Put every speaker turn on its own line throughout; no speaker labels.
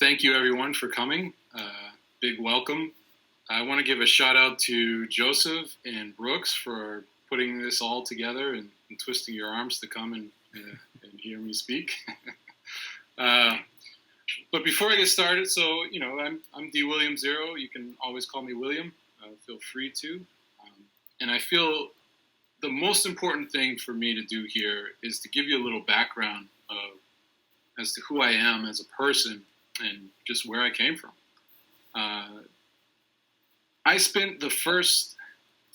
Thank you, everyone, for coming. Big welcome. I want to give a shout out to Joseph and Brooks for putting this all together and twisting your arms to come and hear me speak. But before I get started, I'm D William Zero. You can always call me William. Feel free to. And I feel the most important thing for me to do here is to give you a little background as to who I am as a person and just where I came from. I spent the first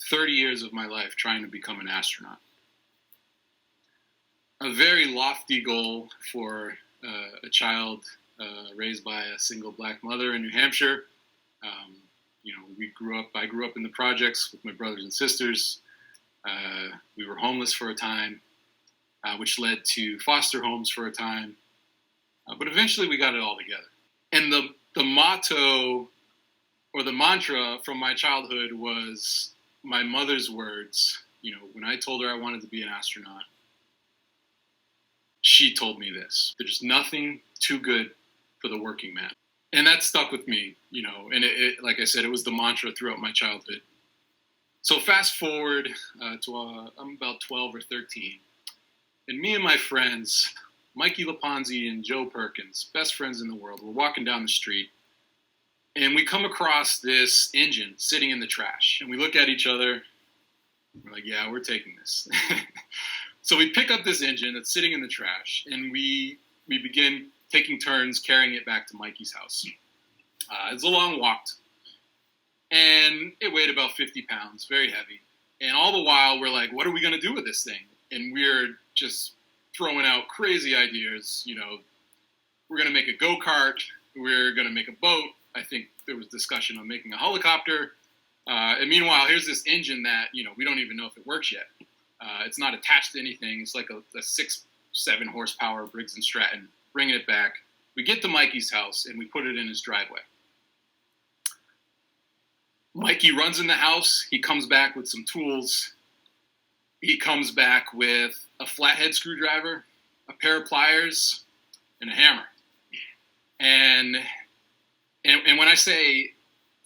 30 years of my life trying to become an astronaut. A very lofty goal for a child raised by a single black mother in New Hampshire. I grew up in the projects with my brothers and sisters. We were homeless for a time, which led to foster homes for a time. But eventually we got it all together. And the motto or the mantra from my childhood was my mother's words. When I told her I wanted to be an astronaut, she told me this: there's nothing too good for the working man. And that stuck with me, and it like I said, it was the mantra throughout my childhood. So fast forward to I'm about 12 or 13, and me and my friends, Mikey Laponzi and Joe Perkins, best friends in the world, we're walking down the street, and we come across this engine sitting in the trash. And we look at each other, we're like, yeah, we're taking this. So we pick up this engine that's sitting in the trash, and we begin taking turns carrying it back to Mikey's house. It's a long walk, and it weighed about 50 pounds, very heavy. And all the while, we're like, what are we going to do with this thing? And we're just throwing out crazy ideas. We're going to make a go-kart. We're going to make a boat. I think there was discussion on making a helicopter. And meanwhile, here's this engine that, we don't even know if it works yet. It's not attached to anything. It's like a 6-7 horsepower Briggs & Stratton. Bringing it back. We get to Mikey's house, and we put it in his driveway. Mikey runs in the house. He comes back with some tools. He comes back with a flathead screwdriver, a pair of pliers, and a hammer. And when I say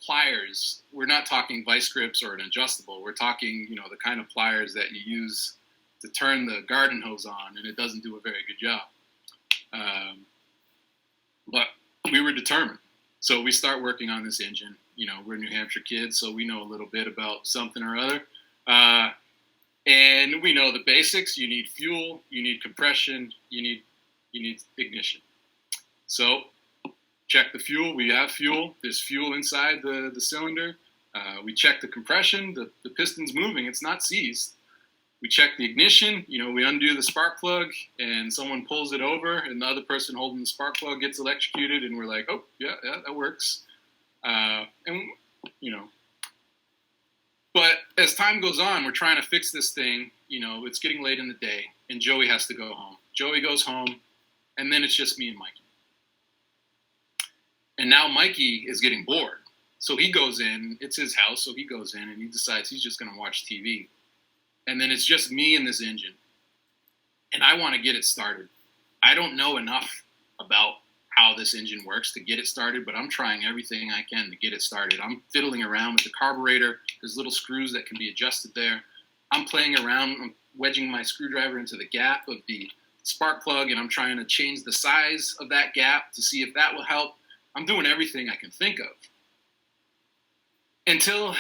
pliers, we're not talking vice grips or an adjustable. We're talking, the kind of pliers that you use to turn the garden hose on, and it doesn't do a very good job. But we were determined. So we start working on this engine. We're New Hampshire kids, so we know a little bit about something or other. And we know the basics. You need fuel, you need compression, you need ignition. So check the fuel. We have fuel. There's fuel inside the cylinder. We check the compression. The piston's moving. It's not seized. We check the ignition. We undo the spark plug, and someone pulls it over, and the other person holding the spark plug gets electrocuted, and we're like, oh, yeah, that works. But as time goes on, we're trying to fix this thing. It's getting late in the day, and Joey has to go home. Joey goes home, and then it's just me and Mikey. And now Mikey is getting bored. So he goes in. It's his house, so he goes in, and he decides he's just going to watch TV. And then it's just me and this engine. And I want to get it started. I don't know enough about how this engine works to get it started, but I'm trying everything I can to get it started. I'm fiddling around with the carburetor. There's little screws that can be adjusted there. I'm playing around. I'm wedging my screwdriver into the gap of the spark plug, and I'm trying to change the size of that gap to see if that will help. I'm doing everything I can think of. Until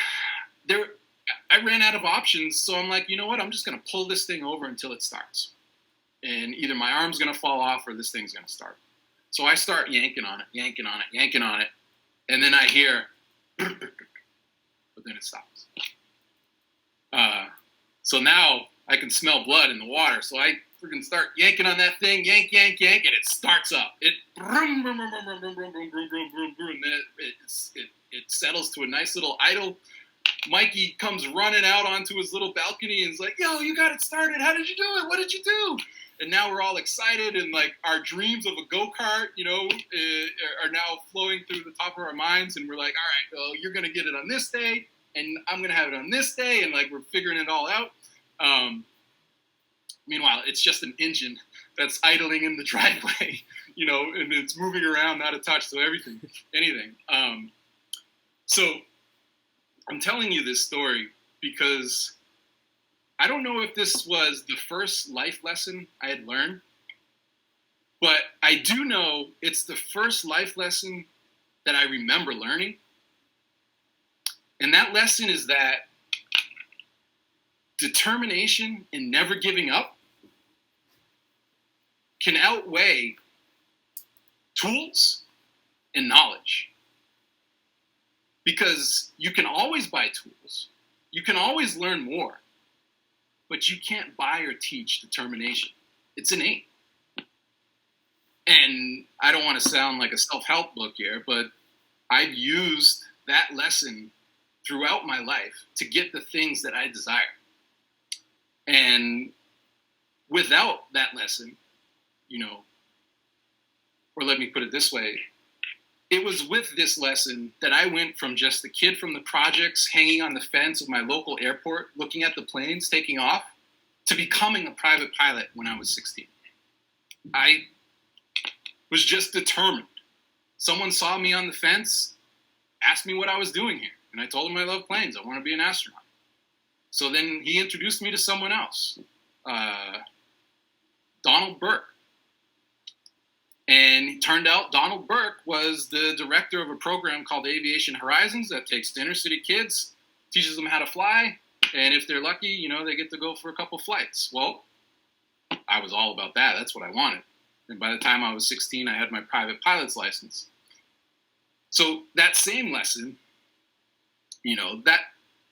I ran out of options, so I'm like, you know what? I'm just going to pull this thing over until it starts. And either my arm's going to fall off or this thing's going to start. So I start yanking on it, and then I hear, but then it stops. So now I can smell blood in the water, so I freaking start yanking on that thing, yank, and it starts up. It and then it settles to a nice little idle. Mikey comes running out onto his little balcony and is like, yo, you got it started. How did you do it? What did you do? And now we're all excited, and like our dreams of a go-kart, are now flowing through the top of our minds. And we're like, all right, well, you're going to get it on this day, and I'm going to have it on this day. And like, we're figuring it all out. Meanwhile, it's just an engine that's idling in the driveway, and it's moving around, not attached to anything. So I'm telling you this story because I don't know if this was the first life lesson I had learned, but I do know it's the first life lesson that I remember learning. And that lesson is that determination and never giving up can outweigh tools and knowledge. Because you can always buy tools, you can always learn more, but you can't buy or teach determination. It's innate. And I don't want to sound like a self-help book here, but I've used that lesson throughout my life to get the things that I desire. And without that lesson, or let me put it this way, it was with this lesson that I went from just the kid from the projects hanging on the fence of my local airport, looking at the planes taking off, to becoming a private pilot when I was 16. I was just determined. Someone saw me on the fence, asked me what I was doing here, and I told him I love planes. I want to be an astronaut. So then he introduced me to someone else, Donald Burke. And it turned out Donald Burke was the director of a program called Aviation Horizons that takes inner city kids, teaches them how to fly, and if they're lucky, they get to go for a couple flights. Well, I was all about that. That's what I wanted. And by the time I was 16, I had my private pilot's license. So that same lesson,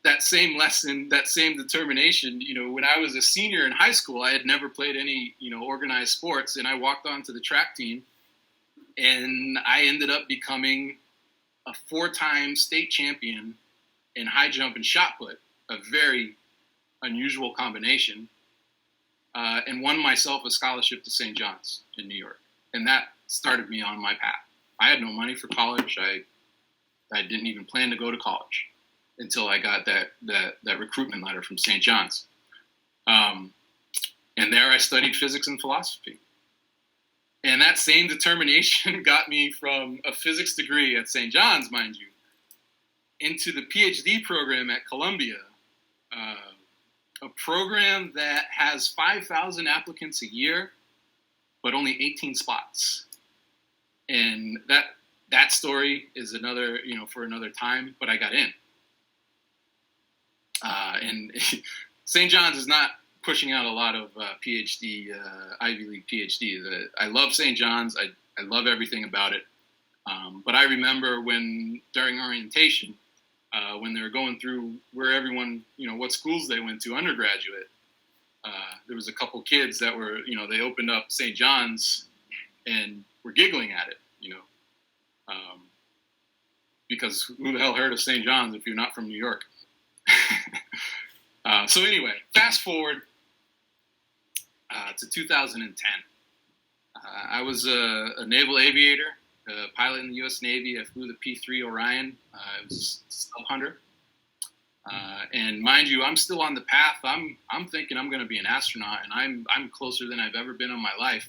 that same lesson, that same determination, when I was a senior in high school, I had never played any, organized sports, and I walked onto the track team, and I ended up becoming a 4-time state champion in high jump and shot put, a very unusual combination, and won myself a scholarship to St. John's in New York. And that started me on my path. I had no money for college. I didn't even plan to go to college until I got that recruitment letter from St. John's. And there I studied physics and philosophy. And that same determination got me from a physics degree at St. John's, mind you, into the PhD program at Columbia, a program that has 5,000 applicants a year, but only 18 spots. And that story is another, for another time, but I got in. And St. John's is not pushing out a lot of PhD, Ivy League PhDs. I love St. John's. I love everything about it. But I remember during orientation, when they were going through where everyone, what schools they went to undergraduate, there was a couple kids that were, they opened up St. John's and were giggling at it, because who the hell heard of St. John's if you're not from New York? So anyway, fast forward to 2010. I was a naval aviator, a pilot in the U.S. Navy. I flew the P-3 Orion. I was a sub hunter. And mind you, I'm still on the path. I'm thinking I'm going to be an astronaut, and I'm closer than I've ever been in my life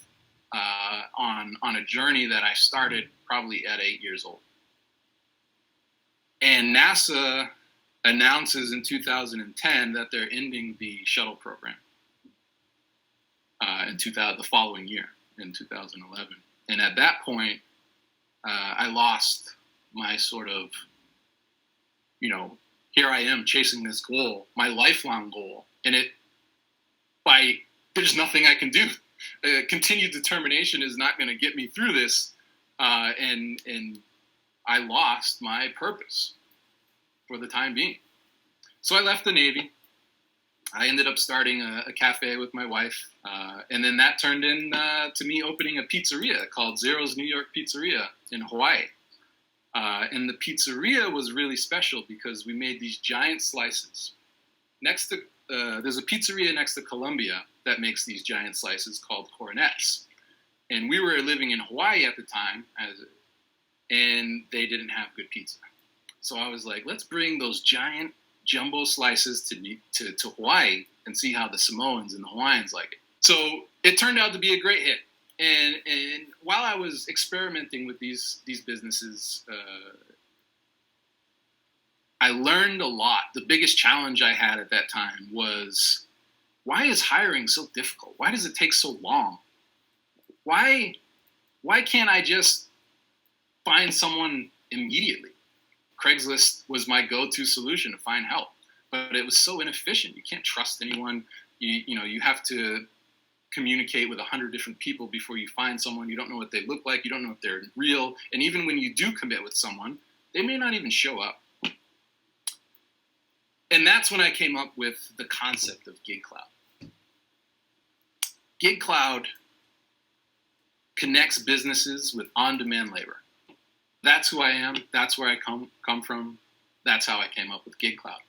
on a journey that I started probably at 8 years old. And NASA announces in 2010 that they're ending the shuttle program the following year, in 2011. And at that point, I lost my sort of, here I am chasing this goal, my lifelong goal. And there's nothing I can do. Continued determination is not going to get me through this. And I lost my purpose for the time being. So I left the Navy. I ended up starting a cafe with my wife. And then that turned to me opening a pizzeria called Zero's New York Pizzeria in Hawaii. And the pizzeria was really special because we made these giant slices. There's a pizzeria next to Columbia that makes these giant slices called coronets. And we were living in Hawaii at the time, and they didn't have good pizza. So I was like, let's bring those giant jumbo slices to Hawaii and see how the Samoans and the Hawaiians like it. So it turned out to be a great hit. And while I was experimenting with these businesses, I learned a lot. The biggest challenge I had at that time was, why is hiring so difficult? Why does it take so long? Why can't I just find someone immediately? Craigslist was my go-to solution to find help, but it was so inefficient. You can't trust anyone. You have to communicate with 100 different people before you find someone. You don't know what they look like. You don't know if they're real. And even when you do commit with someone, they may not even show up. And that's when I came up with the concept of GigKloud. GigKloud connects businesses with on-demand labor. That's who I am. That's where I come from. That's how I came up with GigKloud.